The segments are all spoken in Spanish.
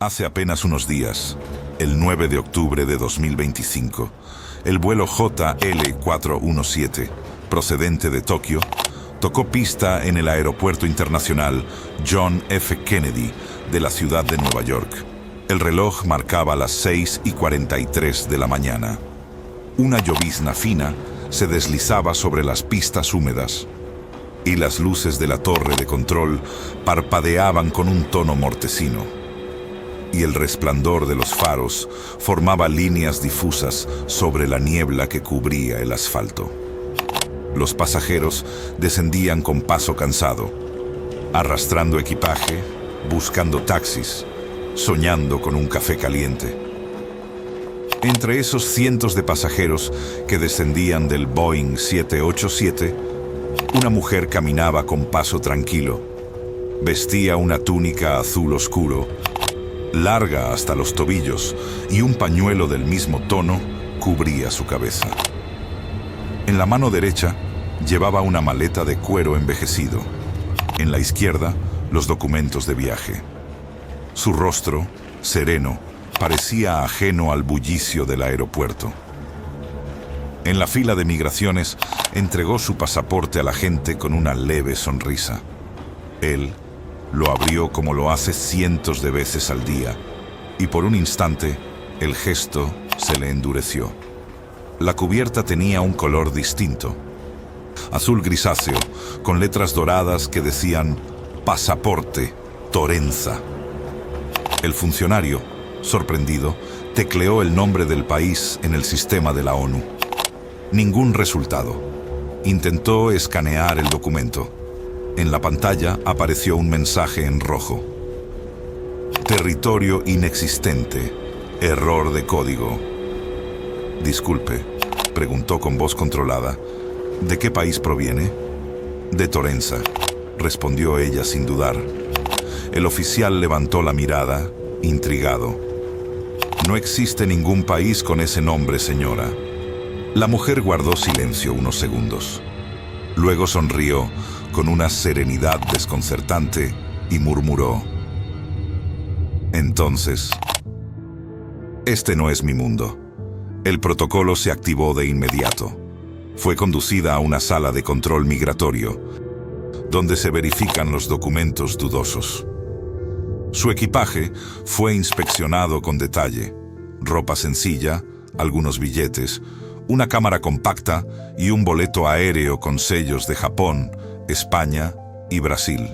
Hace apenas unos días, el 9 de octubre de 2025, el vuelo JL417, procedente de Tokio, tocó pista en el Aeropuerto Internacional John F. Kennedy de la ciudad de Nueva York. El reloj marcaba las 6:43 de la mañana. Una llovizna fina se deslizaba sobre las pistas húmedas y las luces de la torre de control parpadeaban con un tono mortecino. Y el resplandor de los faros formaba líneas difusas sobre la niebla que cubría el asfalto. Los pasajeros descendían con paso cansado, arrastrando equipaje, buscando taxis, soñando con un café caliente. Entre esos cientos de pasajeros que descendían del Boeing 787, una mujer caminaba con paso tranquilo. Vestía una túnica azul oscuro, larga hasta los tobillos, y un pañuelo del mismo tono cubría su cabeza. En la mano derecha llevaba una maleta de cuero envejecido. En la izquierda, los documentos de viaje. Su rostro, sereno, parecía ajeno al bullicio del aeropuerto. En la fila de migraciones, entregó su pasaporte al agente con una leve sonrisa. Él lo abrió como lo hace cientos de veces al día, y por un instante el gesto se le endureció. La cubierta tenía un color distinto, azul grisáceo, con letras doradas que decían Pasaporte Torenza. El funcionario, sorprendido, tecleó el nombre del país en el sistema de la ONU. Ningún resultado. Intentó escanear el documento. En la pantalla apareció un mensaje en rojo. Territorio inexistente. Error de código. Disculpe, preguntó con voz controlada. ¿De qué país proviene? De Torenza, respondió ella sin dudar. El oficial levantó la mirada, intrigado. No existe ningún país con ese nombre, señora. La mujer guardó silencio unos segundos. Luego sonrió con una serenidad desconcertante y murmuró: Entonces, este no es mi mundo. El protocolo se activó de inmediato. Fue conducida a una sala de control migratorio, donde se verifican los documentos dudosos. Su equipaje fue inspeccionado con detalle: ropa sencilla, algunos billetes, una cámara compacta y un boleto aéreo con sellos de Japón, España y Brasil.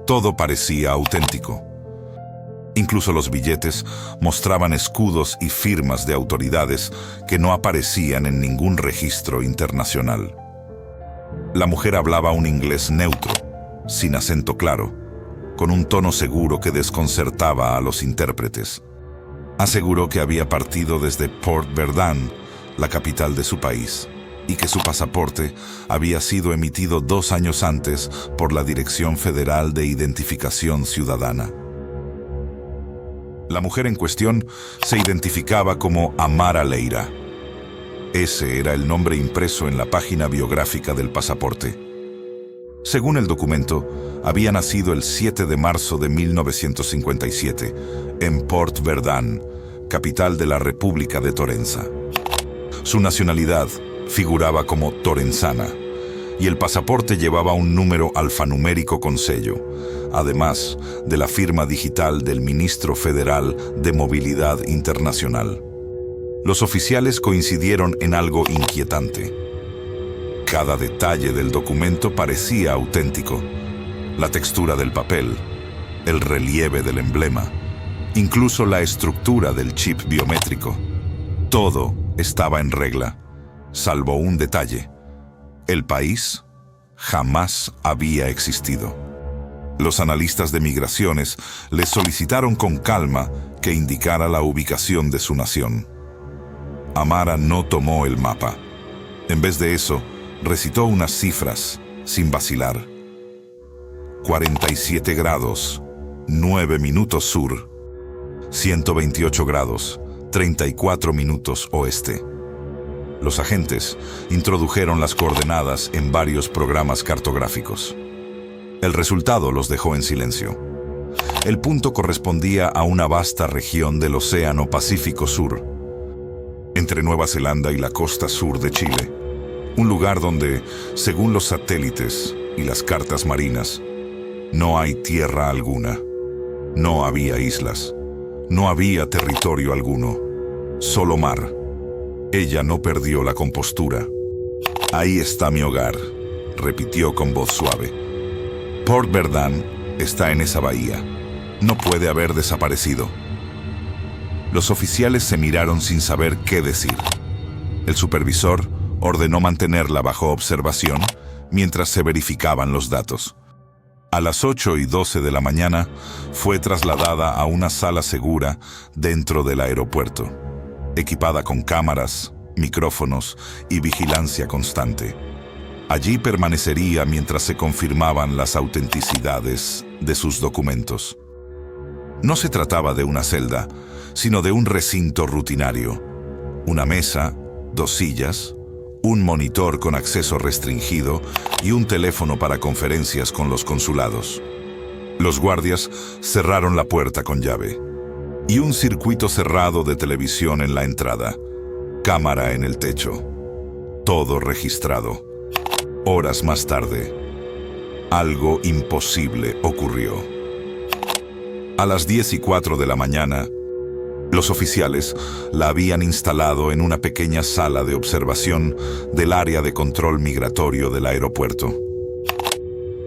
Todo parecía auténtico. Incluso los billetes mostraban escudos y firmas de autoridades que no aparecían en ningún registro internacional. La mujer hablaba un inglés neutro, sin acento claro, con un tono seguro que desconcertaba a los intérpretes. Aseguró que había partido desde Port Verdun, la capital de su país, y que su pasaporte había sido emitido 2 años antes por la Dirección Federal de Identificación Ciudadana. La mujer en cuestión se identificaba como Amara Leira. Ese era el nombre impreso en la página biográfica del pasaporte. Según el documento, había nacido el 7 de marzo de 1957 en Port Verdun, capital de la República de Torenza. Su nacionalidad figuraba como torenzana, y el pasaporte llevaba un número alfanumérico con sello, además de la firma digital del ministro federal de Movilidad Internacional. Los oficiales coincidieron en algo inquietante. Cada detalle del documento parecía auténtico: la textura del papel, el relieve del emblema, incluso la estructura del chip biométrico. Todo estaba en regla, salvo un detalle: el país jamás había existido. Los analistas de migraciones les solicitaron con calma que indicara la ubicación de su nación. Amara no tomó el mapa. En vez de eso, recitó unas cifras sin vacilar. 47 grados, 9 minutos sur, 128 grados, 34 minutos oeste. Los agentes introdujeron las coordenadas en varios programas cartográficos. El resultado los dejó en silencio. El punto correspondía a una vasta región del Océano Pacífico Sur, entre Nueva Zelanda y la costa sur de Chile. Un lugar donde, según los satélites y las cartas marinas, no hay tierra alguna. No había islas. No había territorio alguno. Solo mar. Ella no perdió la compostura. «Ahí está mi hogar», repitió con voz suave. «Port Verdun está en esa bahía. No puede haber desaparecido». Los oficiales se miraron sin saber qué decir. El supervisor ordenó mantenerla bajo observación mientras se verificaban los datos. A las 8:12 de la mañana fue trasladada a una sala segura dentro del aeropuerto, equipada con cámaras, micrófonos y vigilancia constante. Allí permanecería mientras se confirmaban las autenticidades de sus documentos. No se trataba de una celda, sino de un recinto rutinario. Una mesa, 2 sillas, un monitor con acceso restringido y un teléfono para conferencias con los consulados. Los guardias cerraron la puerta con llave. Y un circuito cerrado de televisión en la entrada. Cámara en el techo. Todo registrado. Horas más tarde, algo imposible ocurrió. A las 10:04 de la mañana, los oficiales la habían instalado en una pequeña sala de observación del área de control migratorio del aeropuerto.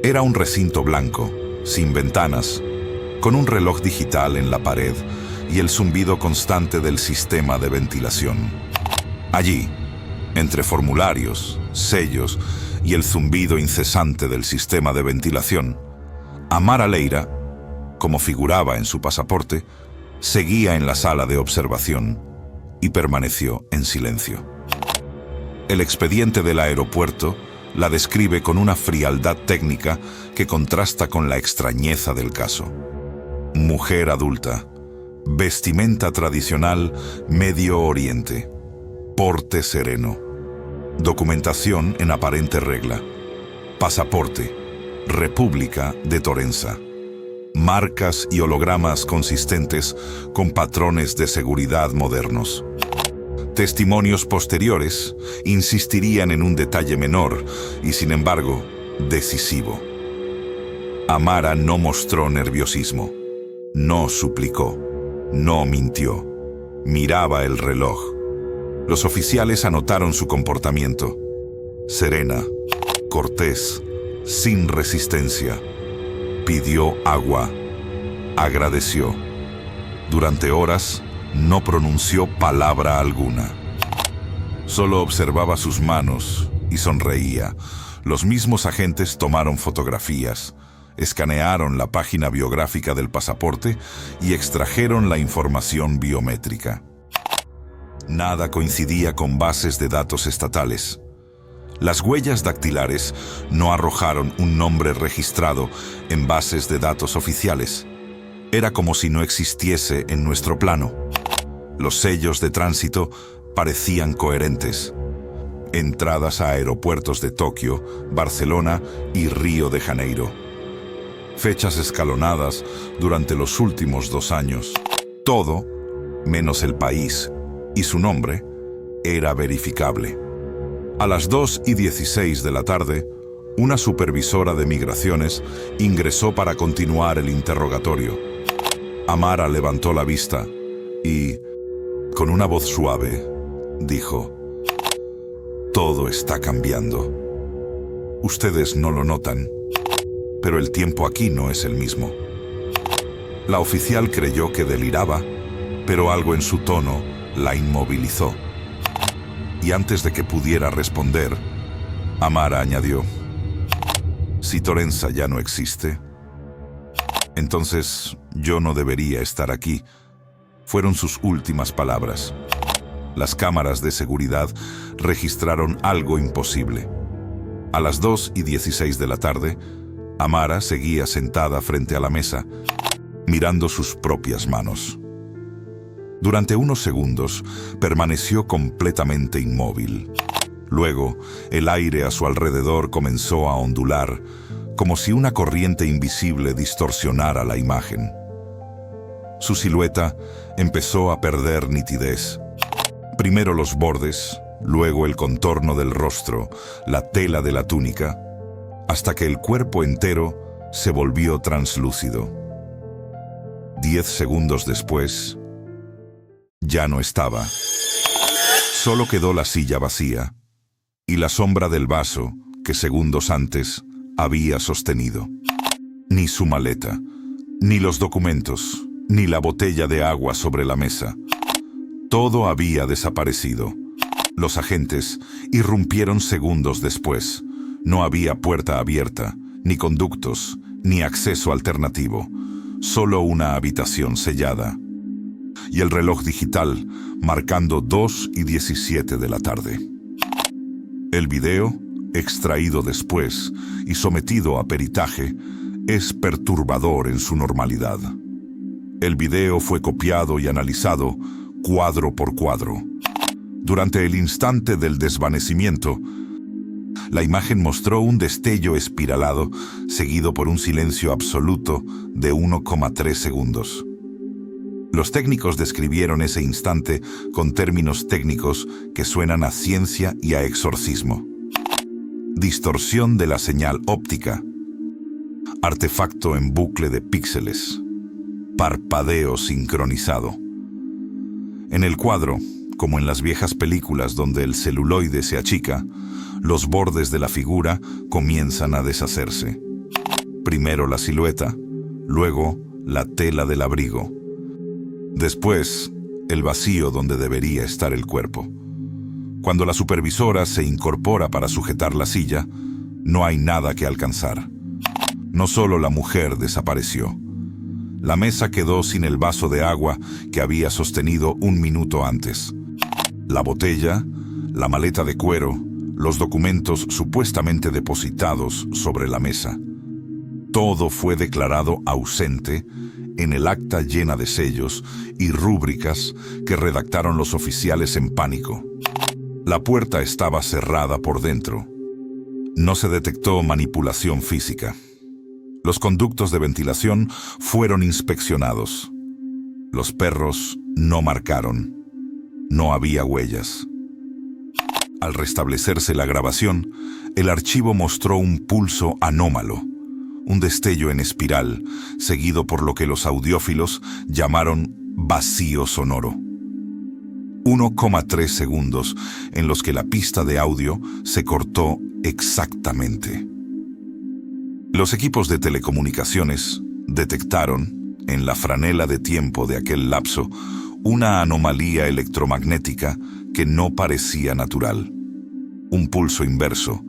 Era un recinto blanco, sin ventanas, con un reloj digital en la pared y el zumbido constante del sistema de ventilación. Allí, entre formularios, sellos y el zumbido incesante del sistema de ventilación, Amara Leira, como figuraba en su pasaporte, seguía en la sala de observación y permaneció en silencio. El expediente del aeropuerto la describe con una frialdad técnica que contrasta con la extrañeza del caso. Mujer adulta, vestimenta tradicional Medio Oriente, porte sereno, documentación en aparente regla, pasaporte, República de Torenza. Marcas y hologramas consistentes con patrones de seguridad modernos. Testimonios posteriores insistirían en un detalle menor y, sin embargo, decisivo. Amara no mostró nerviosismo, no suplicó, no mintió. Miraba el reloj. Los oficiales anotaron su comportamiento. Serena, cortés, sin resistencia. Pidió agua. Agradeció. Durante horas no pronunció palabra alguna. Solo observaba sus manos y sonreía. Los mismos agentes tomaron fotografías, escanearon la página biográfica del pasaporte y extrajeron la información biométrica. Nada coincidía con bases de datos estatales. Las huellas dactilares no arrojaron un nombre registrado en bases de datos oficiales. Era como si no existiese en nuestro plano. Los sellos de tránsito parecían coherentes. Entradas a aeropuertos de Tokio, Barcelona y Río de Janeiro. Fechas escalonadas durante los últimos 2 años. Todo, menos el país y su nombre, era verificable. A las 2:16 de la tarde, una supervisora de migraciones ingresó para continuar el interrogatorio. Amara levantó la vista y, con una voz suave, dijo: «Todo está cambiando. Ustedes no lo notan, pero el tiempo aquí no es el mismo». La oficial creyó que deliraba, pero algo en su tono la inmovilizó. Y antes de que pudiera responder, Amara añadió: «Si Torenza ya no existe, entonces yo no debería estar aquí», fueron sus últimas palabras. Las cámaras de seguridad registraron algo imposible. A las 2:16 de la tarde, Amara seguía sentada frente a la mesa, mirando sus propias manos. Durante unos segundos, permaneció completamente inmóvil. Luego, el aire a su alrededor comenzó a ondular, como si una corriente invisible distorsionara la imagen. Su silueta empezó a perder nitidez. Primero los bordes, luego el contorno del rostro, la tela de la túnica, hasta que el cuerpo entero se volvió translúcido. 10 segundos después, ya no estaba. Solo quedó la silla vacía y la sombra del vaso que segundos antes había sostenido. Ni su maleta, ni los documentos, ni la botella de agua sobre la mesa. Todo había desaparecido. Los agentes irrumpieron segundos después. No había puerta abierta, ni conductos, ni acceso alternativo. Solo una habitación sellada. Y el reloj digital marcando 2:17 de la tarde. El video, extraído después y sometido a peritaje, es perturbador en su normalidad. El video fue copiado y analizado cuadro por cuadro. Durante el instante del desvanecimiento, la imagen mostró un destello espiralado seguido por un silencio absoluto de 1,3 segundos. Los técnicos describieron ese instante con términos técnicos que suenan a ciencia y a exorcismo. Distorsión de la señal óptica. Artefacto en bucle de píxeles. Parpadeo sincronizado. En el cuadro, como en las viejas películas donde el celuloide se achica, los bordes de la figura comienzan a deshacerse. Primero la silueta, luego la tela del abrigo. Después, el vacío donde debería estar el cuerpo. Cuando la supervisora se incorpora para sujetar la silla, no hay nada que alcanzar. No solo la mujer desapareció. La mesa quedó sin el vaso de agua que había sostenido un minuto antes. La botella, la maleta de cuero, los documentos supuestamente depositados sobre la mesa. Todo fue declarado ausente en el acta llena de sellos y rúbricas que redactaron los oficiales en pánico. La puerta estaba cerrada por dentro. No se detectó manipulación física. Los conductos de ventilación fueron inspeccionados. Los perros no marcaron. No había huellas. Al restablecerse la grabación, el archivo mostró un pulso anómalo, un destello en espiral, seguido por lo que los audiófilos llamaron vacío sonoro. 1,3 segundos en los que la pista de audio se cortó exactamente. Los equipos de telecomunicaciones detectaron, en la franela de tiempo de aquel lapso, una anomalía electromagnética que no parecía natural. Un pulso inverso,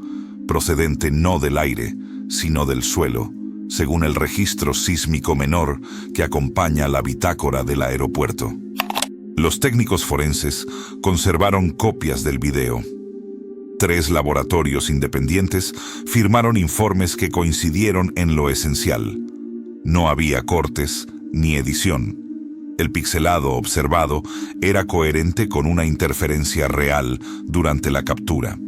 procedente no del aire, sino del suelo, según el registro sísmico menor que acompaña la bitácora del aeropuerto. Los técnicos forenses conservaron copias del video. 3 laboratorios independientes firmaron informes que coincidieron en lo esencial. No había cortes ni edición. El pixelado observado era coherente con una interferencia real durante la captura.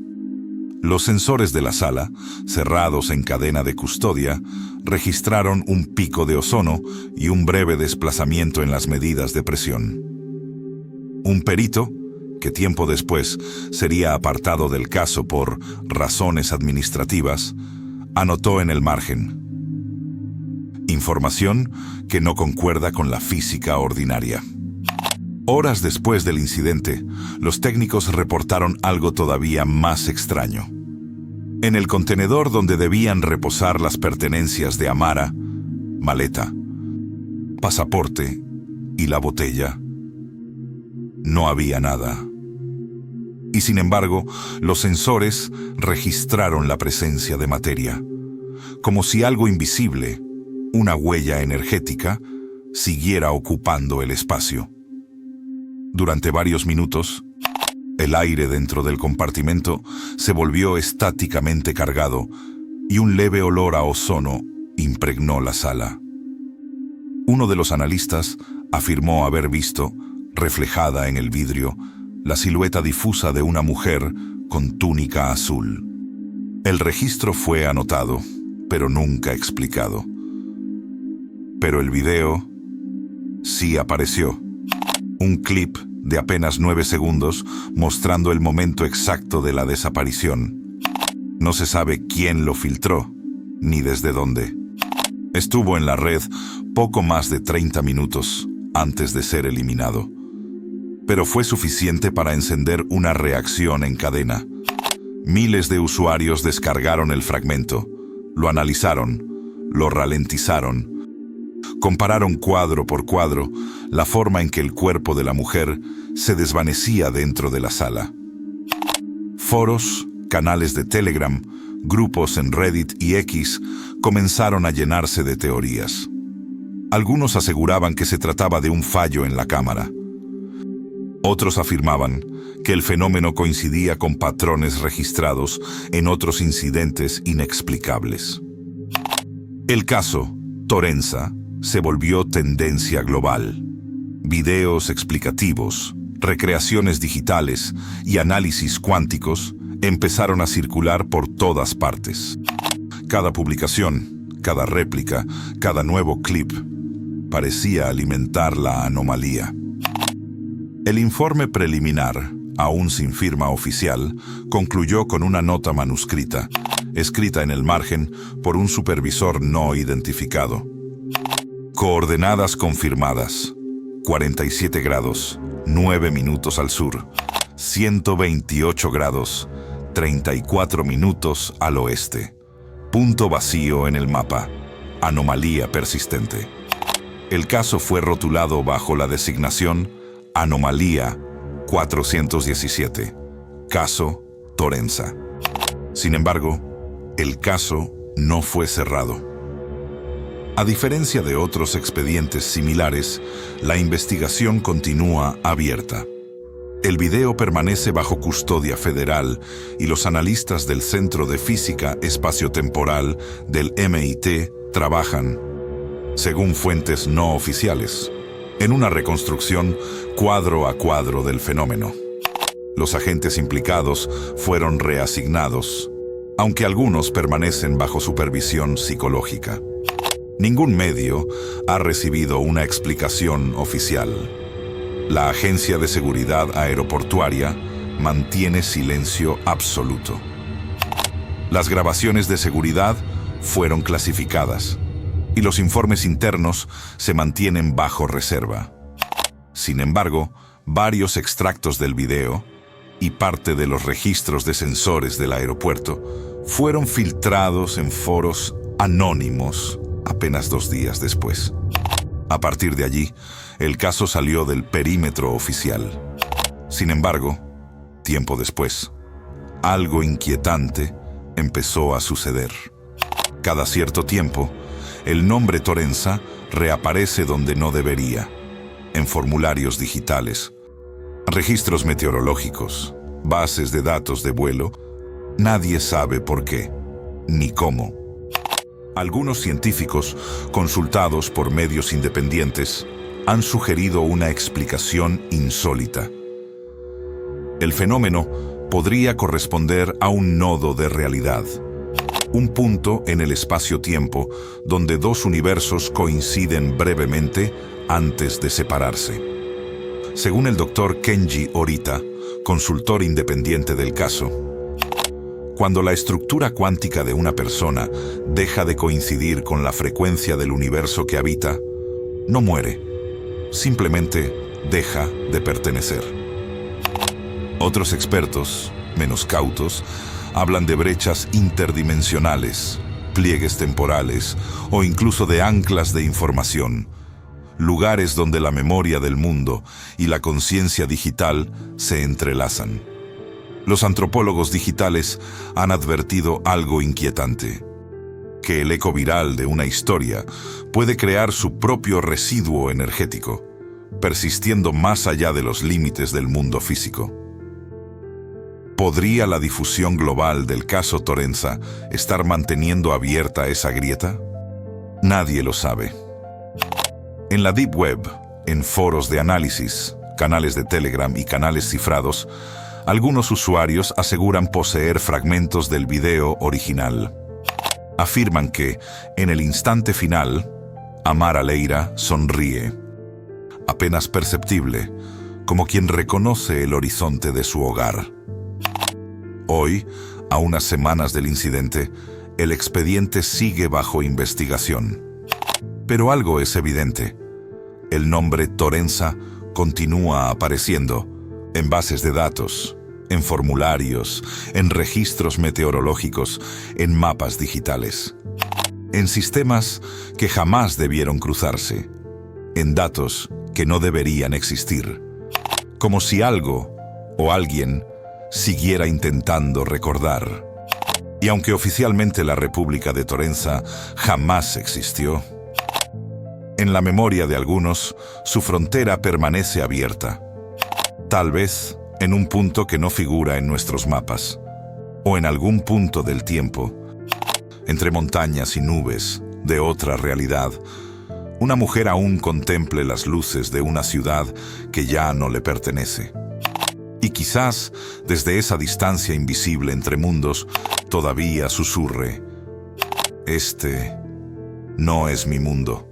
Los sensores de la sala, cerrados en cadena de custodia, registraron un pico de ozono y un breve desplazamiento en las medidas de presión. Un perito, que tiempo después sería apartado del caso por razones administrativas, anotó en el margen: información que no concuerda con la física ordinaria. Horas después del incidente, los técnicos reportaron algo todavía más extraño. En el contenedor donde debían reposar las pertenencias de Amara, maleta, pasaporte y la botella, no había nada. Y sin embargo, los sensores registraron la presencia de materia, como si algo invisible, una huella energética, siguiera ocupando el espacio. Durante varios minutos, el aire dentro del compartimento se volvió estáticamente cargado y un leve olor a ozono impregnó la sala. Uno de los analistas afirmó haber visto, reflejada en el vidrio, la silueta difusa de una mujer con túnica azul. El registro fue anotado, pero nunca explicado. Pero el video Sí apareció. Un clip de apenas 9 segundos mostrando el momento exacto de la desaparición. No se sabe quién lo filtró, ni desde dónde. Estuvo en la red poco más de 30 minutos antes de ser eliminado. Pero fue suficiente para encender una reacción en cadena. Miles de usuarios descargaron el fragmento, lo analizaron, lo ralentizaron, compararon cuadro por cuadro la forma en que el cuerpo de la mujer se desvanecía dentro de la sala. Foros, canales de Telegram, grupos en Reddit y X comenzaron a llenarse de teorías. Algunos aseguraban que se trataba de un fallo en la cámara. Otros afirmaban que el fenómeno coincidía con patrones registrados en otros incidentes inexplicables. El caso Torenza se volvió tendencia global. Videos explicativos, recreaciones digitales y análisis cuánticos empezaron a circular por todas partes. Cada publicación, cada réplica, cada nuevo clip parecía alimentar la anomalía. El informe preliminar, aún sin firma oficial, concluyó con una nota manuscrita, escrita en el margen por un supervisor no identificado. Coordenadas confirmadas: 47 grados, 9 minutos al sur, 128 grados, 34 minutos al oeste. Punto vacío en el mapa. Anomalía persistente. El caso fue rotulado bajo la designación Anomalía 417. Caso Torenza. Sin embargo, el caso no fue cerrado. A diferencia de otros expedientes similares, la investigación continúa abierta. El video permanece bajo custodia federal y los analistas del Centro de Física Espaciotemporal del MIT trabajan, según fuentes no oficiales, en una reconstrucción cuadro a cuadro del fenómeno. Los agentes implicados fueron reasignados, aunque algunos permanecen bajo supervisión psicológica. Ningún medio ha recibido una explicación oficial. La Agencia de Seguridad Aeroportuaria mantiene silencio absoluto. Las grabaciones de seguridad fueron clasificadas y los informes internos se mantienen bajo reserva. Sin embargo, varios extractos del video y parte de los registros de sensores del aeropuerto fueron filtrados en foros anónimos apenas 2 días después. A partir de allí, el caso salió del perímetro oficial. Sin embargo, tiempo después, algo inquietante empezó a suceder. Cada cierto tiempo, el nombre Torenza reaparece donde no debería, en formularios digitales, registros meteorológicos, bases de datos de vuelo. Nadie sabe por qué, ni cómo. Algunos científicos, consultados por medios independientes, han sugerido una explicación insólita. El fenómeno podría corresponder a un nodo de realidad, un punto en el espacio-tiempo donde 2 universos coinciden brevemente antes de separarse. Según el Dr. Kenji Orita, consultor independiente del caso, cuando la estructura cuántica de una persona deja de coincidir con la frecuencia del universo que habita, no muere, simplemente deja de pertenecer. Otros expertos, menos cautos, hablan de brechas interdimensionales, pliegues temporales o incluso de anclas de información, lugares donde la memoria del mundo y la conciencia digital se entrelazan. Los antropólogos digitales han advertido algo inquietante: que el eco viral de una historia puede crear su propio residuo energético, persistiendo más allá de los límites del mundo físico. ¿Podría la difusión global del caso Torenza estar manteniendo abierta esa grieta? Nadie lo sabe. En la Deep Web, en foros de análisis, canales de Telegram y canales cifrados, algunos usuarios aseguran poseer fragmentos del video original. Afirman que, en el instante final, Amara Leira sonríe. apenas perceptible, como quien reconoce el horizonte de su hogar. Hoy, a unas semanas del incidente, el expediente sigue bajo investigación. Pero algo es evidente. El nombre Torenza continúa apareciendo en bases de datos, en formularios, en registros meteorológicos, en mapas digitales, en sistemas que jamás debieron cruzarse, en datos que no deberían existir, como si algo o alguien siguiera intentando recordar. Y aunque oficialmente la República de Torenza jamás existió, en la memoria de algunos, su frontera permanece abierta. Tal vez en un punto que no figura en nuestros mapas, o en algún punto del tiempo, entre montañas y nubes de otra realidad, una mujer aún contemple las luces de una ciudad que ya no le pertenece. Y quizás, desde esa distancia invisible entre mundos, todavía susurre: este no es mi mundo.